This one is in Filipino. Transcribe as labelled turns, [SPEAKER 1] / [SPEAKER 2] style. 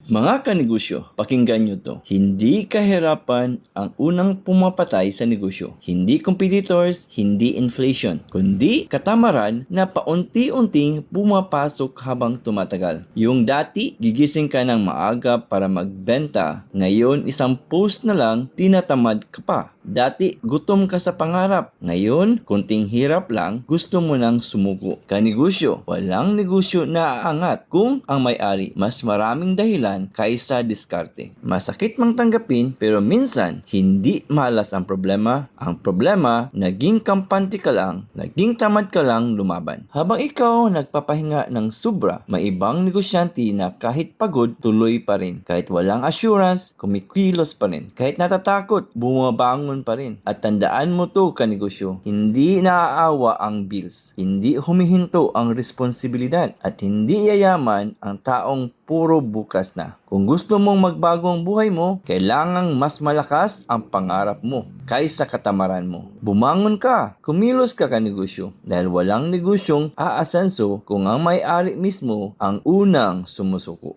[SPEAKER 1] Mga kanegosyo, pakinggan nyo to. Hindi kahirapan ang unang pumapatay sa negosyo. Hindi competitors, hindi inflation, kundi katamaran na paunti-unting pumapasok habang tumatagal. Yung dati, gigising ka ng maaga para magbenta. Ngayon, isang post na lang, tinatamad ka pa. Dati, gutom ka sa pangarap. Ngayon, kunting hirap lang, gusto mo nang sumuko. Kanegosyo, walang negosyo na aangat kung ang may-ari mas maraming dahilan kaysa diskarte. Masakit mang tanggapin, pero minsan, hindi malas ang problema. Ang problema, naging kampante ka lang, naging tamad ka lang lumaban. Habang ikaw nagpapahinga ng sobra, may ibang negosyante na kahit pagod, tuloy pa rin. Kahit walang assurance, kumikilos pa rin. Kahit natatakot, bumabangon pa rin. At tandaan mo to, kanegosyo, hindi naaawa ang bills, hindi humihinto ang responsibilidad, at hindi yayaman ang taong puro bukas na. Kung gusto mong magbago ang buhay mo, kailangang mas malakas ang pangarap mo kaysa katamaran mo. Bumangon ka, kumilos ka kanegosyo, dahil walang negosyong aasenso kung ang may-ari mismo ang unang sumusuko.